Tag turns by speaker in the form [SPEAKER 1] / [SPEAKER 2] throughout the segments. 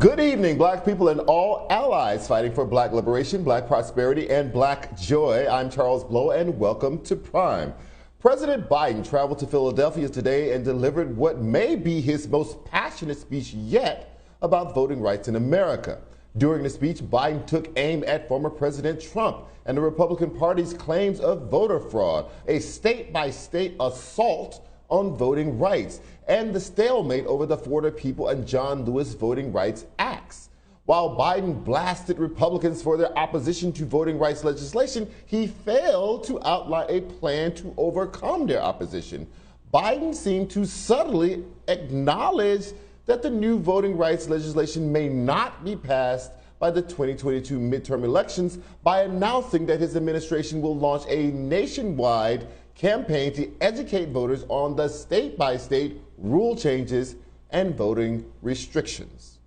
[SPEAKER 1] Good evening, black people and all allies fighting for black liberation, black prosperity, and black joy. I'm Charles Blow, and welcome to Prime. President Biden traveled to Philadelphia today and delivered what may be his most passionate speech yet about voting rights in America. During the speech, Biden took aim at former President Trump and the Republican Party's claims of voter fraud, a state-by-state assault on voting rights, and the stalemate over the For the People and John Lewis Voting Rights Acts. While Biden blasted Republicans for their opposition to voting rights legislation, he failed to outline a plan to overcome their opposition. Biden seemed to subtly acknowledge that the new voting rights legislation may not be passed by the 2022 midterm elections by announcing that his administration will launch a nationwide campaign to educate voters on the state-by-state rule changes and voting restrictions.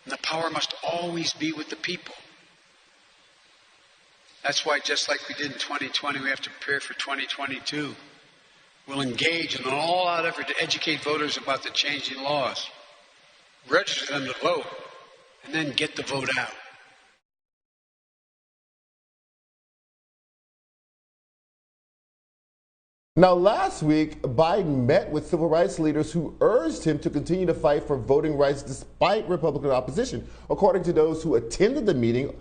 [SPEAKER 2] The power must always be with the people. That's why, just like we did in 2020, we have to prepare for 2022. We'll engage in an all-out effort to educate voters about the changing laws, register them to vote, and then get the vote out.
[SPEAKER 1] Now, last week, Biden met with civil rights leaders who urged him to continue to fight for voting rights despite Republican opposition. According to those who attended the meeting,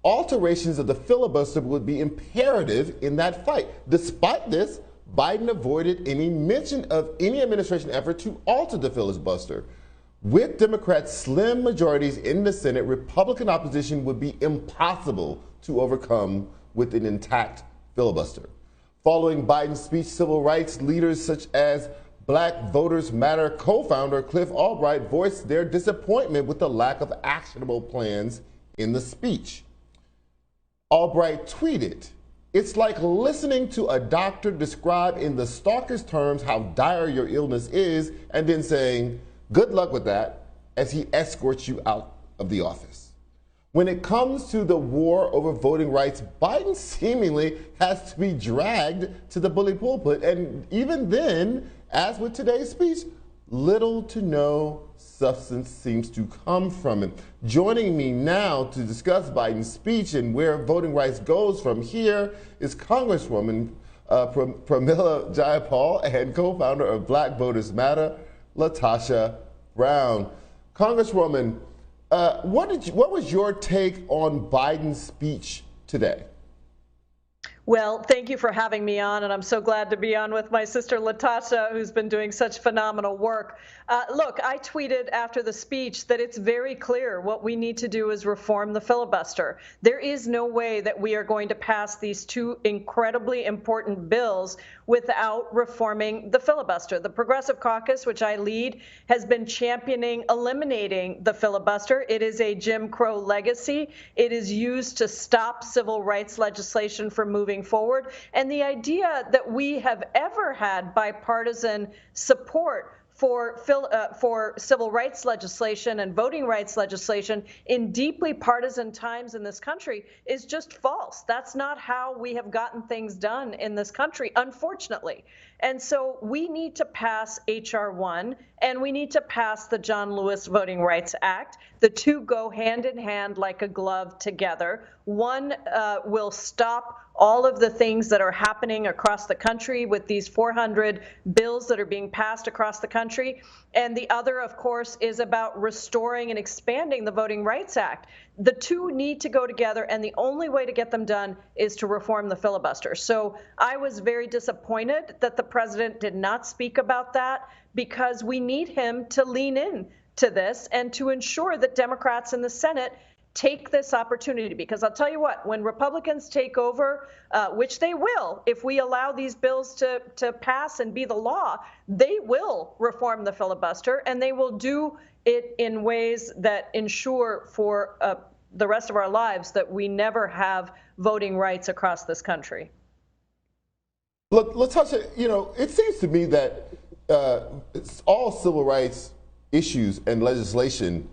[SPEAKER 1] alterations of the filibuster would be imperative in that fight. Despite this, Biden avoided any mention of any administration effort to alter the filibuster. With Democrats' slim majorities in the Senate, Republican opposition would be impossible to overcome with an intact filibuster. Following Biden's speech, civil rights leaders such as Black Voters Matter co-founder Cliff Albright voiced their disappointment with the lack of actionable plans in the speech. Albright tweeted, "It's like listening to a doctor describe in the starkest terms how dire your illness is and then saying, 'Good luck with that,' as he escorts you out of the office." When it comes to the war over voting rights, Biden seemingly has to be dragged to the bully pulpit. And even then, as with today's speech, little to no substance seems to come from it. Joining me now to discuss Biden's speech and where voting rights goes from here is Congresswoman Pramila Jayapal and co-founder of Black Voters Matter, LaTosha Brown. Congresswoman, what was your take on Biden's speech today?
[SPEAKER 3] Well, thank you for having me on, and I'm so glad to be on with my sister LaTosha, who's been doing such phenomenal work. Look, I tweeted after the speech that it's very clear what we need to do is reform the filibuster. There is no way that we are going to pass these two incredibly important bills without reforming the filibuster. The Progressive Caucus, which I lead, has been championing eliminating the filibuster. It is a Jim Crow legacy. It is used to stop civil rights legislation from moving forward. And the idea that we have ever had bipartisan support for civil rights legislation and voting rights legislation in deeply partisan times in this country is just false. That's not how we have gotten things done in this country, unfortunately. And so we need to pass H.R. 1 and we need to pass the John Lewis Voting Rights Act. The two go hand in hand like a glove together. One will stop all of the things that are happening across the country with these 400 bills that are being passed across the country. And the other, of course, is about restoring and expanding the Voting Rights Act. The two need to go together, and the only way to get them done is to reform the filibuster. So I was very disappointed that the president did not speak about that, because we need him to lean in to this and to ensure that Democrats in the Senate take this opportunity. Because I'll tell you what, when Republicans take over, which they will, if we allow these bills to pass and be the law, they will reform the filibuster, and they will do it in ways that ensure for the rest of our lives that we never have voting rights across this country.
[SPEAKER 1] Look, LaTosha, it seems to me that all civil rights issues and legislation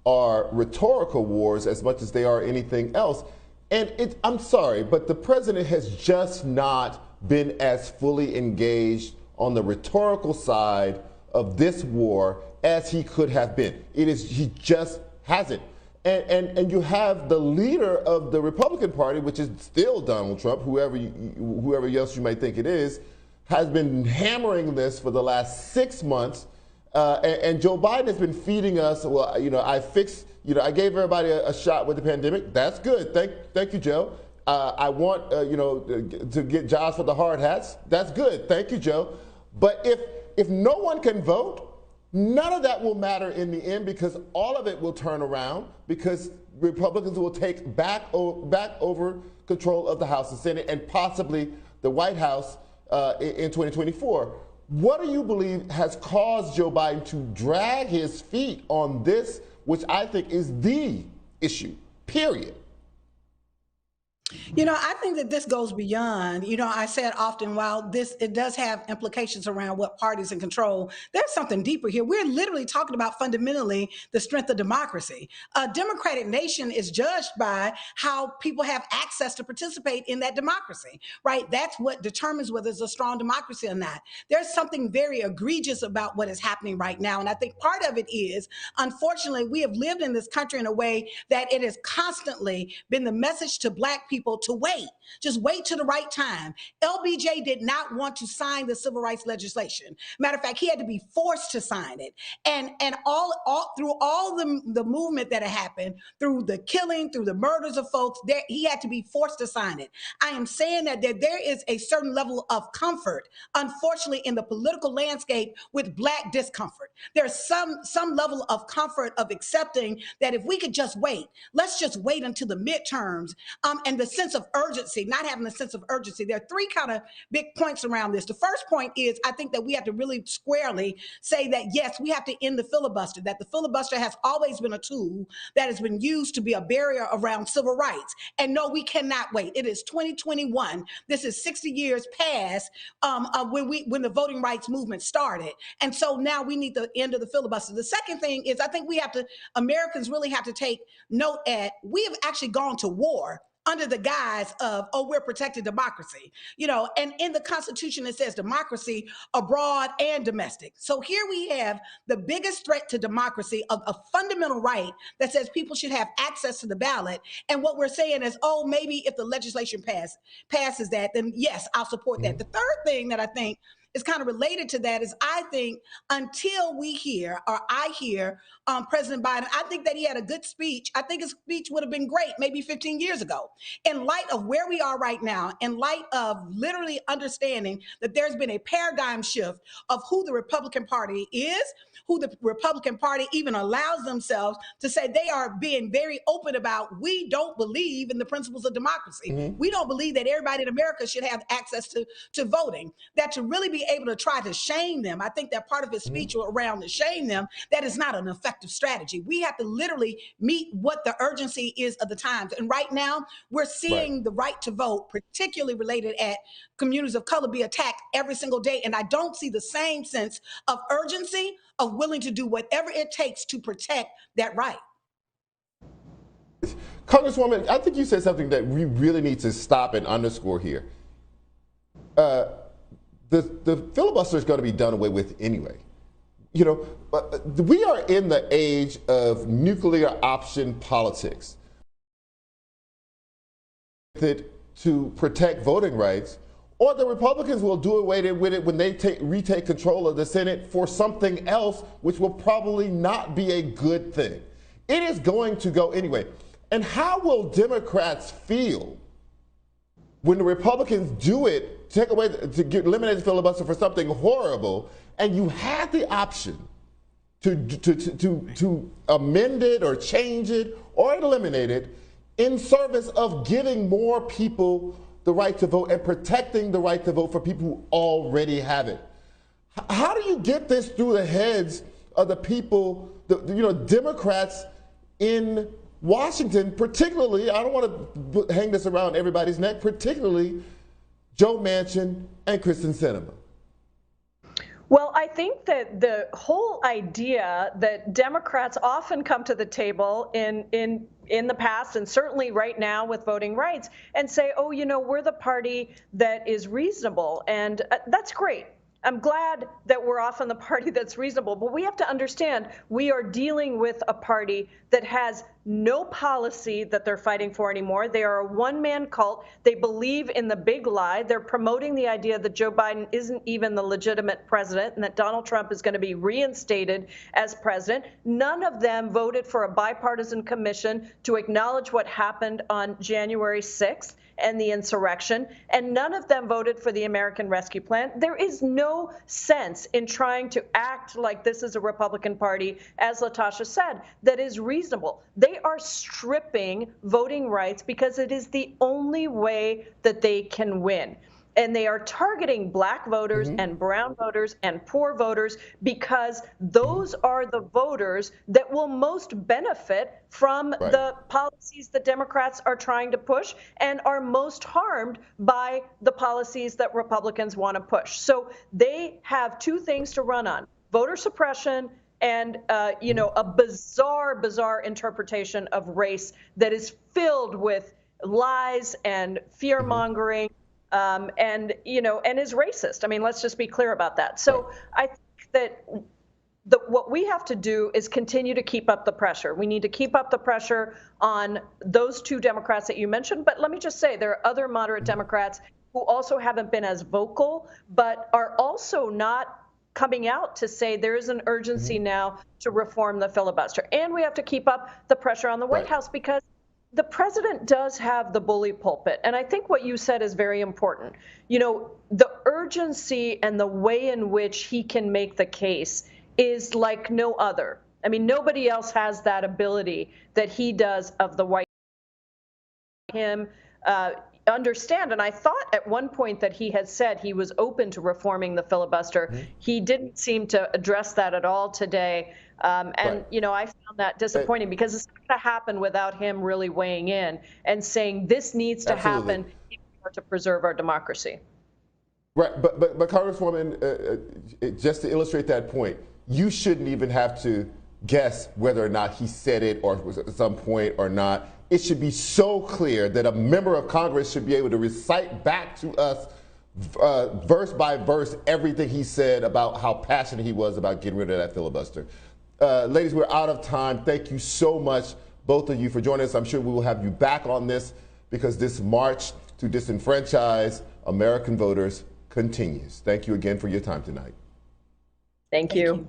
[SPEAKER 1] are rhetorical wars as much as they are anything else. And I'm sorry, but the president has just not been as fully engaged on the rhetorical side of this war as he could have been. He just hasn't. And you have the leader of the Republican Party, which is still Donald Trump, whoever else you might think it is, has been hammering this for the last 6 months. And Joe Biden has been feeding us, well, I gave everybody a shot with the pandemic. That's good. Thank you, Joe. I want, to get jobs for the hard hats. That's good. Thank you, Joe. But if no one can vote, none of that will matter in the end, because all of it will turn around, because Republicans will take back over control of the House and Senate and possibly the White House in 2024. What do you believe has caused Joe Biden to drag his feet on this, which I think is the issue, period?
[SPEAKER 4] I think that this goes beyond, I said often, while it does have implications around what parties in control, there's something deeper here. We're literally talking about fundamentally the strength of democracy. A democratic nation is judged by how people have access to participate in that democracy, right? That's what determines whether it's a strong democracy or not. There's something very egregious about what is happening right now. And I think part of it is, unfortunately, we have lived in this country in a way that it has constantly been the message to Black people to wait. Just wait to the right time. LBJ did not want to sign the civil rights legislation. Matter of fact, he had to be forced to sign it. And all through all the movement that had happened, through the killing, through the murders of folks, he had to be forced to sign it. I am saying that there is a certain level of comfort, unfortunately, in the political landscape with Black discomfort. There's some level of comfort of accepting that if we could just wait, let's just wait until the midterms, and the sense of urgency, not having a sense of urgency. There are three kind of big points around this. The first point is, I think that we have to really squarely say that, yes, we have to end the filibuster, that the filibuster has always been a tool that has been used to be a barrier around civil rights. And no, we cannot wait. It is 2021. This is 60 years past when the voting rights movement started. And so now we need the end of the filibuster. The second thing is, I think Americans really have to take note we have actually gone to war under the guise of, we're protecting democracy, and in the Constitution, it says democracy abroad and domestic. So here we have the biggest threat to democracy, of a fundamental right that says people should have access to the ballot. And what we're saying is, maybe if the legislation passes that, then yes, I'll support that. The third thing that I think is kind of related to that is, I think until I hear President Biden, I think that he had a good speech. I think his speech would have been great maybe 15 years ago. In light of where we are right now, in light of literally understanding that there's been a paradigm shift of who the Republican Party is, who the Republican Party even allows themselves to say, they are being very open about, we don't believe in the principles of democracy. Mm-hmm. We don't believe that everybody in America should have access to voting. That to really be able to try to shame them, I think that part of his speech around to shame them, that is not an effective strategy. We have to literally meet what the urgency is of the times. And right now, we're seeing the right to vote, particularly related at communities of color, be attacked every single day. And I don't see the same sense of urgency, of willing to do whatever it takes to protect that right.
[SPEAKER 1] Congresswoman, I think you said something that we really need to stop and underscore here. The filibuster is going to be done away with anyway. We are in the age of nuclear option politics. To protect voting rights, or the Republicans will do away with it when they retake control of the Senate for something else, which will probably not be a good thing. It is going to go anyway. And how will Democrats feel when the Republicans do it, eliminate the filibuster for something horrible, and you had the option to amend it or change it or eliminate it in service of giving more people the right to vote and protecting the right to vote for people who already have it? How do you get this through the heads of the people, Democrats in Washington, particularly, I don't want to hang this around everybody's neck, particularly Joe Manchin and Kristen Sinema?
[SPEAKER 3] Well, I think that the whole idea that Democrats often come to the table in the past, and certainly right now with voting rights, and say, we're the party that is reasonable. And that's great. I'm glad that we're often the party that's reasonable, but we have to understand we are dealing with a party that has no policy that they're fighting for anymore. They are a one-man cult. They believe in the big lie. They're promoting the idea that Joe Biden isn't even the legitimate president and that Donald Trump is going to be reinstated as president. None of them voted for a bipartisan commission to acknowledge what happened on January 6th. And the insurrection, and none of them voted for the American Rescue Plan. There is no sense in trying to act like this is a Republican Party, as LaTosha said, that is reasonable. They are stripping voting rights because it is the only way that they can win. And they are targeting black voters and brown voters and poor voters because those are the voters that will most benefit from the policies that Democrats are trying to push and are most harmed by the policies that Republicans want to push. So they have two things to run on: voter suppression and a bizarre interpretation of race that is filled with lies and fear-mongering. And is racist. I mean, let's just be clear about that. So I think that what we have to do is continue to keep up the pressure. We need to keep up the pressure on those two Democrats that you mentioned. But let me just say, there are other moderate Democrats who also haven't been as vocal, but are also not coming out to say there is an urgency now to reform the filibuster. And we have to keep up the pressure on the White House because the president does have the bully pulpit. And I think what you said is very important. The urgency and the way in which he can make the case is like no other. I mean, nobody else has that ability that he does of the White House. Understand, and I thought at one point that he had said he was open to reforming the filibuster. He didn't seem to address that at all today. I found that disappointing because it's not going to happen without him really weighing in and saying this needs to happen in order to preserve our democracy.
[SPEAKER 1] Right, but Congresswoman, just to illustrate that point, you shouldn't even have to guess whether or not he said it or was at some point or not. It should be so clear that a member of Congress should be able to recite back to us verse by verse everything he said about how passionate he was about getting rid of that filibuster. Ladies, we're out of time. Thank you so much, both of you, for joining us. I'm sure we will have you back on this because this march to disenfranchise American voters continues. Thank you again for your time tonight.
[SPEAKER 3] Thank you.